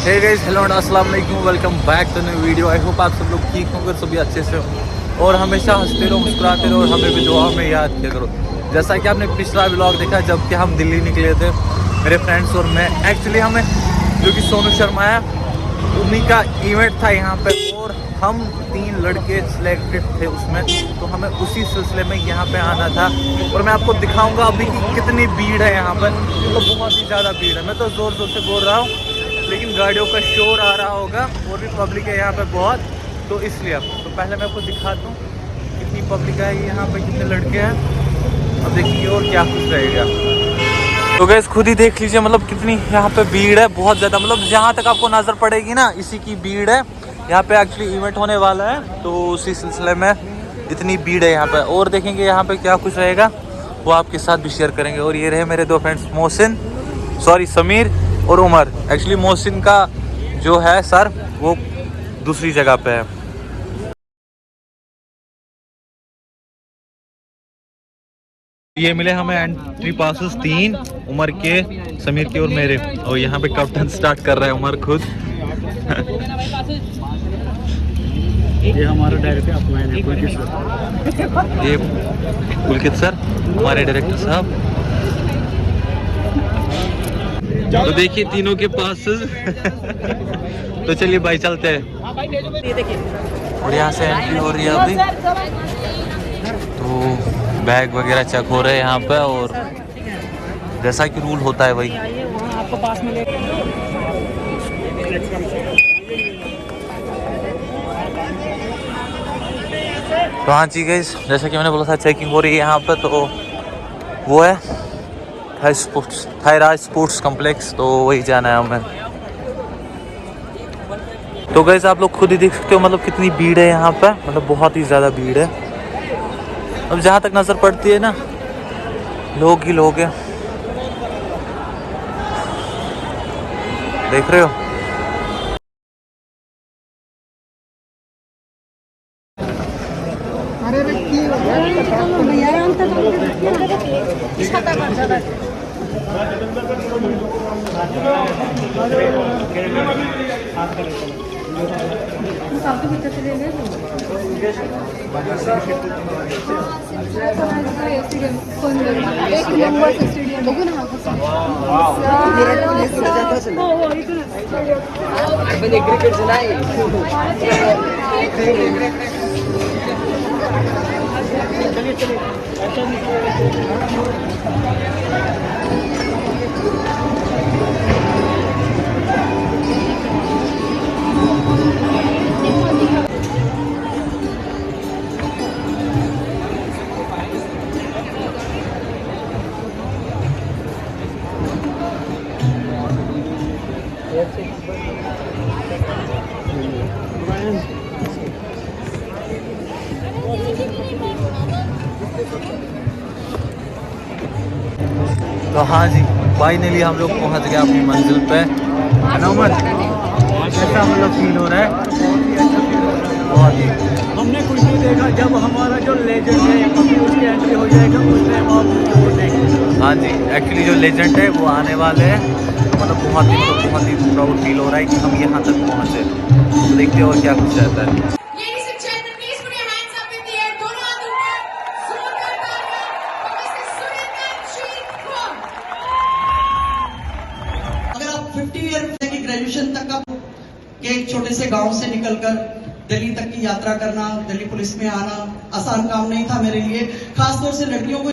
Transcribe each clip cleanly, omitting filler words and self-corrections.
Hey guys, hello and अस्सलाम वालेकुम, welcome back to new video. I hope आप सब लोग ठीक होंगे, सभी अच्छे से हो और हमेशा हंसते रहो, मुस्कुराते रहो और हमें भी दुआ में याद किया करो। जैसा कि आपने पिछला व्लॉग देखा जब कि हम दिल्ली निकले थे, मेरे फ्रेंड्स और मैं। एक्चुअली हमें जो कि सोनू शर्मा है उन्हीं का इवेंट था यहाँ पे और हम 3 लड़के सिलेक्टेड थे उसमें, तो हमें उसी सिलसिले में यहाँ पे आना था। और मैं आपको दिखाऊंगा अभी कि कितनी भीड़ है यहाँ पर, तो बहुत ही ज़्यादा भीड़ है। मैं तो ज़ोर ज़ोर से बोल रहा हूँ, लेकिन गाड़ियों का शोर आ रहा होगा और भी पब्लिक है यहाँ पे बहुत, तो इसलिए तो पहले मैं आपको दिखाता हूँ कितनी पब्लिक है यहाँ पे, कितने लड़के हैं। अब देखिए और क्या कुछ रहेगा, तो गैस खुद ही देख लीजिए मतलब कितनी यहाँ पे भीड़ है, बहुत ज़्यादा। मतलब जहाँ तक आपको नज़र पड़ेगी ना, इसी की भीड़ है। यहाँ पे एक्चुअली इवेंट होने वाला है, तो उसी सिलसिले में इतनी भीड़ है यहाँ पे। और देखेंगे यहाँ पे क्या कुछ रहेगा, वो आपके साथ भी शेयर करेंगे। और ये रहे मेरे 2 फ्रेंड्स, समीर और उमर। एक्चुअली मोहसिन का जो है सर वो दूसरी जगह पे है। ये मिले हमें एंट्री पासेस 3, उमर के, समीर के और मेरे। और यहाँ पे कैप्टन स्टार्ट कर रहा है उमर खुद। ये हमारा डायरेक्टर अपलाइन है पुलकित सर। ये पुलकित सर हमारे डायरेक्टर साहब। तो देखिए तीनों के पास तो चलिए भाई चलते हैं। और यहाँ से एंट्री हो रही है अभी, तो बैग वगैरह चेक हो रहे हैं यहाँ पे। और जैसा कि रूल होता है वही। आपको पास में तो हाँ जी गाइस, जैसा कि मैंने बोला था चेकिंग हो रही है यहाँ पे, तो वो है थाईराज स्पोर्ट्स कॉम्प्लेक्स, तो वही जाना है हमें। तो गाइस आप लोग खुद ही देख सकते हो मतलब कितनी भीड़ है यहाँ पे, मतलब बहुत ही ज़्यादा भीड़ है। अब जहाँ तक नज़र पड़ती है ना, लोग ही लोग हैं, देख रहे हो। तो हाँ जी, फाइनली हम लोग पहुँच गए अपनी मंजिल पे। नौमन कैसा मतलब फील हो रहा है? बहुत ही। हमने कुछ नहीं देखा, जब हमारा जो लेजेंड है अभी उसकी एंट्री हो जाएगा उस टाइम आप उसको देखेंगे। हाँ जी, एक्चुअली जो लेजेंड है वो आने वाले हैं, मतलब बहुत ही प्राउड फील हो रहा है कि हम यहाँ तक पहुँचे। तो देखते हो क्या कुछ रहता है। ग्रेजुएशन तक का के एक छोटे से गांव से निकलकर दिल्ली तक की यात्रा करना, दिल्ली पुलिस में आना आसान काम नहीं था मेरे लिए, खासतौर से लड़कियों को।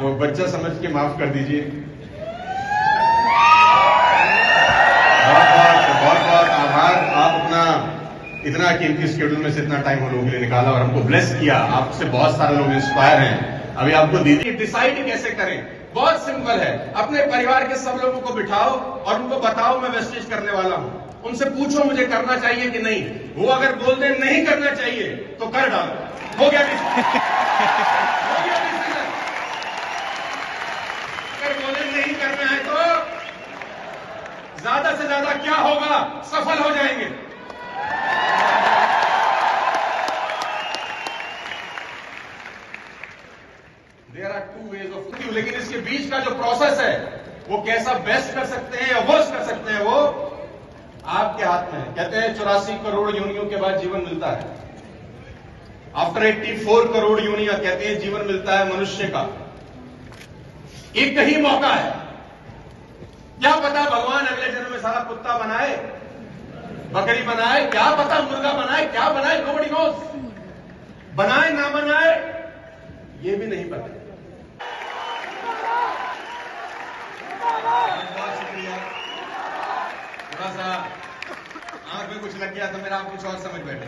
तो बच्चा समझ के माफ कर दीजिए। बहुत बहुत आभार, आप अपना इतना कीमती शेड्यूल में से इतना टाइम हम लोगों के लिए निकाला और हमको ब्लेस किया। आपसे बहुत सारे लोग इंस्पायर हैं। अभी आपको दीदी डिसाइड कैसे करें, बहुत सिंपल है। अपने परिवार के सब लोगों को बिठाओ और उनको बताओ मैं वेस्टेज करने वाला हूं। उनसे पूछो मुझे करना चाहिए कि नहीं। वो अगर बोल दे नहीं करना चाहिए तो कर डालो, हो गया डिसीजन। अगर बोले नहीं करना है तो ज्यादा से ज्यादा क्या होगा, सफल हो जाएंगे। There are two ways of, लेकिन इसके बीच का जो प्रोसेस है वो कैसा बेस्ट कर सकते हैं या वर्स्ट कर सकते हैं वो आपके हाथ में है। कहते हैं 84 करोड़ योनियों के बाद जीवन मिलता है। आफ्टर 84 करोड़ योनियां कहते हैं जीवन मिलता है मनुष्य का। एक ही मौका है, क्या पता भगवान अगले जन्म में सारा कुत्ता बनाए, बकरी बनाए, क्या पता मुर्गा बनाए, क्या बनाए, नोबडी नोस। बनाए ना बनाए ये भी नहीं पता। बहुत शुक्रिया। थोड़ा सा आंख में कुछ लग गया तो मेरा आप कुछ और समझ बैठे।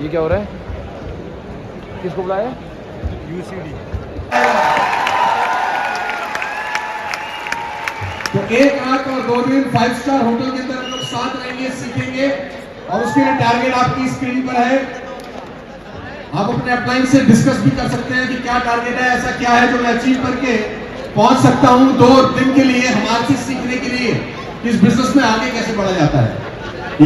ये क्या हो रहा है? किसको बुलाया? यूसीडी। तो 1 रात और 2 दिन 5 स्टार होटल के अंदर हम लोग साथ रहेंगे, सीखेंगे और उसके लिए टारगेट आपकी स्क्रीन पर है। आप अपने अपलाइन से डिस्कस भी कर सकते हैं कि क्या टारगेट है, ऐसा क्या है जो मैं अचीव करके पहुंच सकता हूं 2 दिन के लिए हमारे से सीखने के लिए इस बिजनेस में आगे कैसे बढ़ा जाता है।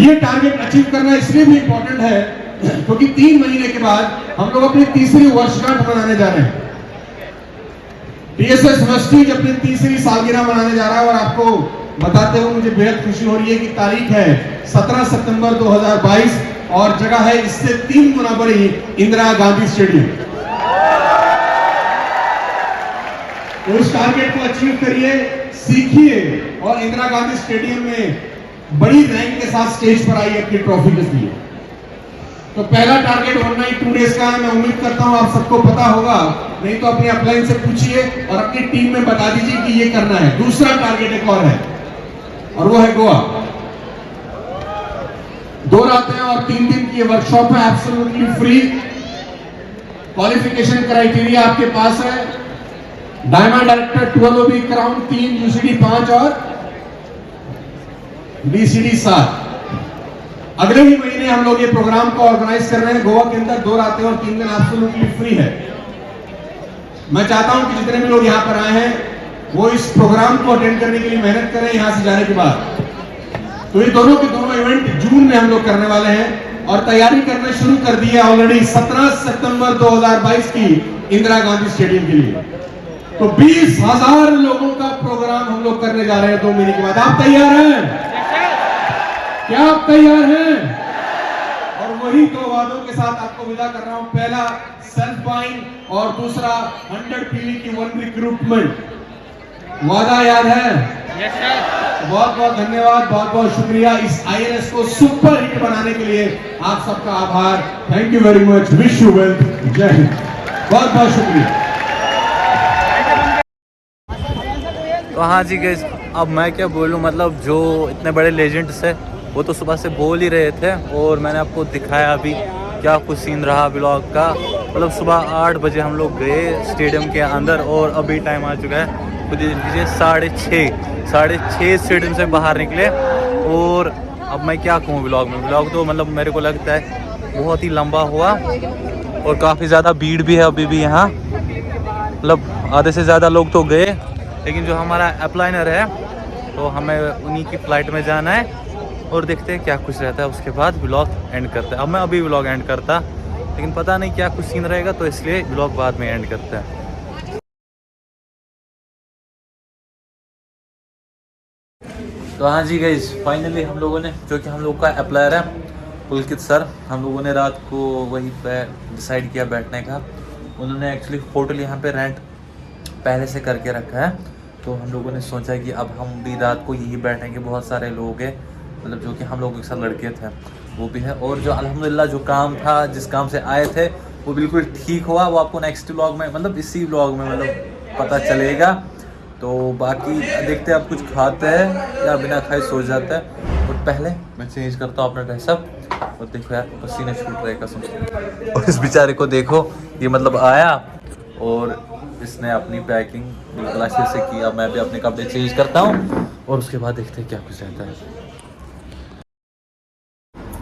ये टारगेट अचीव करना इसलिए भी इंपॉर्टेंट है क्योंकि 3 महीने के बाद हम लोग अपनी तीसरी वर्षगांठ मनाने जा रहे हैं। टीएसएस वेस्टीज अपनी तीसरी सालगिरह मनाने जा रहा है और आपको बताते हुए मुझे बेहद खुशी हो रही है कि तारीख है 17 सितंबर 2022 और जगह है इससे 3 गुना बड़ी इंदिरा गांधी स्टेडियम। तो उस टारगेट को अचीव करिए, सीखिए और इंदिरा गांधी स्टेडियम में बड़ी रैंक के साथ स्टेज पर आइए अपनी ट्रॉफी के लिए। तो पहला टारगेट 192 डेज का है। मैं उम्मीद करता हूं आप सबको पता होगा, नहीं तो अपने अपलाइन से पूछिए और अपनी टीम में बता दीजिए कि ये करना है। दूसरा टारगेट एक और है और वो है गोवा। 2 रातें और 3 दिन की वर्कशॉप है, एब्सोल्युटली फ्री। क्वालिफिकेशन क्राइटेरिया आपके पास है। Diamond director 12 OB crown 3, UCD 5 और बीसीडी 7। अगले ही महीने हम लोग ये प्रोग्राम को ऑर्गेनाइज कर रहे हैं गोवा के अंदर। 2 रातें और 3 दिन एब्सोल्युटली फ्री है। मैं चाहता हूं कि जितने भी लोग यहां पर आए हैं वो इस प्रोग्राम को अटेंड करने के लिए मेहनत करें यहां से जाने के बाद। तो ये दोनों के दोनों इवेंट जून में हम लोग करने वाले हैं और तैयारी करना शुरू कर दी है ऑलरेडी 17 सितंबर 2022 की इंदिरा गांधी स्टेडियम के लिए। तो 20,000 लोगों का प्रोग्राम हम लोग करने जा रहे हैं 2 महीने के बाद। आप तैयार हैं? क्या आप तैयार हैं? और वही 2 वादों के साथ आपको विदा कर रहा हूं। पहला सेल्फ बाइंग और दूसरा 100 PV की 1 रिक्रूटमेंट। वादा याद है? बहुत बहुत धन्यवाद, बहुत बहुत शुक्रिया। इस INS को सुपर हिट बनाने के लिए आप सबका आभार। Thank you very much. Wish you well. जय हिंद। बहुत बहुत शुक्रिया। तो हाँ जी गाइस, अब मैं क्या बोलूँ, मतलब जो इतने बड़े लेजेंड्स है वो तो सुबह से बोल ही रहे थे और मैंने आपको दिखाया अभी क्या कुछ सीन रहा ब्लॉग का। मतलब सुबह 8 बजे हम लोग गए स्टेडियम के अंदर और अभी टाइम आ चुका है खुद ही लीजिए 6:30 स्टेडियम से बाहर निकले। और अब मैं क्या कहूँ ब्लॉग तो मतलब मेरे को लगता है बहुत ही लंबा हुआ और काफ़ी ज़्यादा भीड़ भी है अभी भी यहाँ। मतलब आधे से ज़्यादा लोग तो गए, लेकिन जो हमारा अपलाइनर है तो हमें उन्हीं की फ़्लाइट में जाना है और देखते हैं क्या कुछ रहता है। उसके बाद व्लॉग एंड करते हैं। अब मैं अभी व्लॉग एंड करता, लेकिन पता नहीं क्या कुछ सीन रहेगा तो इसलिए व्लॉग बाद में एंड करते हैं। तो हाँ जी गाइस, फाइनली हम लोगों ने, जो कि हम लोग का अप्लायर है पुलकित सर, हम लोगों ने रात को वहीं पे डिसाइड किया बैठने का। उन्होंने एक्चुअली होटल यहाँ पे रेंट पहले से करके रखा है, तो हम लोगों ने सोचा कि अब हम भी रात को यही बैठेंगे। बहुत सारे लोग हैं, मतलब जो कि हम लोग के साथ लड़के थे वो भी है। और जो अल्हम्दुलिल्लाह जो काम था, जिस काम से आए थे वो बिल्कुल ठीक हुआ। वो आपको नेक्स्ट व्लॉग में, मतलब इसी व्लॉग में मतलब पता चलेगा। तो बाकी देखते हैं, आप कुछ खाते हैं या बिना खाए सो जाता है। और पहले मैं चेंज करता हूँ अपना ड्रेसअप। और देखो यार पसीने छूट रहे कसम से। और इस बेचारे को देखो, ये मतलब आया और इसने अपनी पैकिंग बिल्कुल अच्छे से की। अब मैं भी अपने कपड़े चेंज करता हूँ और उसके बाद देखते हैं क्या कुछ रहता है।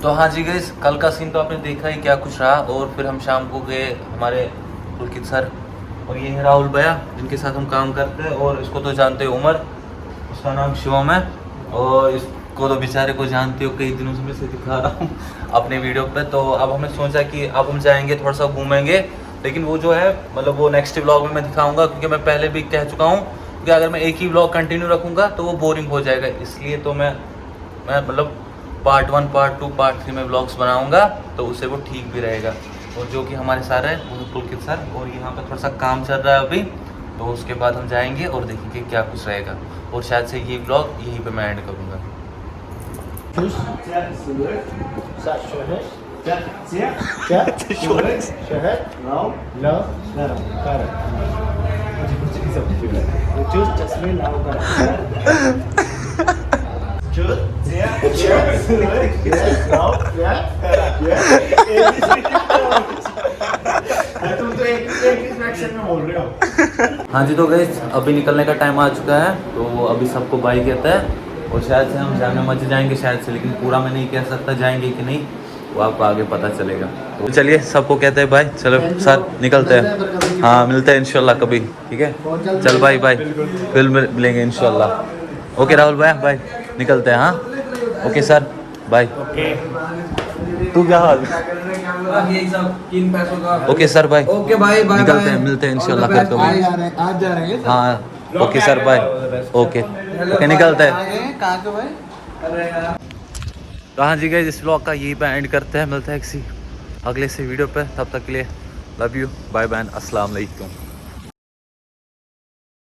तो हाँ जी गाइस, कल का सीन तो आपने देखा ही क्या कुछ रहा। और फिर हम शाम को गए हमारे पुलकित सर और ये है राहुल भैया जिनके साथ हम काम करते हैं। और इसको तो जानते हो उमर, उसका नाम शिवम है। और इसको तो बेचारे को जानते हो, कई दिनों से मैं से दिखा रहा हूँ अपने वीडियो पे। तो अब हमने सोचा कि अब हम जाएंगे, थोड़ा सा घूमेंगे, लेकिन वो जो है मतलब वो नेक्स्ट व्लॉग में मैं दिखाऊंगा। क्योंकि मैं पहले भी कह चुका हूँ कि अगर मैं एक ही व्लॉग कंटिन्यू रखूँगा तो वो बोरिंग हो जाएगा। इसलिए तो मैं मतलब पार्ट 1, पार्ट 2, पार्ट 3 में व्लॉग्स बनाऊँगा, तो उससे वो ठीक भी रहेगा। और जो कि हमारे सर है वो पुलकित सर, और यहाँ पे थोड़ा सा काम चल रहा है अभी, तो उसके बाद हम जाएंगे और देखेंगे क्या कुछ रहेगा। और शायद से ये व्लॉग यहीं पे मैं एंड करूँगा। हाँ जी, तो गाइस अभी निकलने का टाइम आ चुका है, तो अभी सबको बाय कहता है। और शायद से हम जामा मस्जिद जाएंगे शायद से, लेकिन पूरा मैं नहीं कह सकता जाएंगे कि नहीं, वो आपको आगे पता चलेगा। तो चलिए सबको कहते हैं बाय। चलो सर निकलते हैं, हाँ मिलते हैं इंशाल्लाह कभी, ठीक है। चल बाय बाय, फिर मिलेंगे इंशाल्लाह। ओके राहुल भाई बाय, निकलते हैं। हाँ ओके सर बाय। तू क्या हाल? यही सब 3 पैसों का। Okay sir bye. ओके भाई, बाय निकलते बाय। हैं, मिलते हैं इंशाल्लाह All the फिर best, कभी। bye। आज जा रहे हैं हाँ okay sir bye. Okay okay निकलते हैं। कहाँ के भाई? अरे यार तो हाँ जी गाइस, इस व्लॉग का यहीं पे एंड करते हैं। मिलते हैं किसी अगले से वीडियो पे, तब तक के लिए लव यू, बाय बाय, अस्सलाम वालेकुम।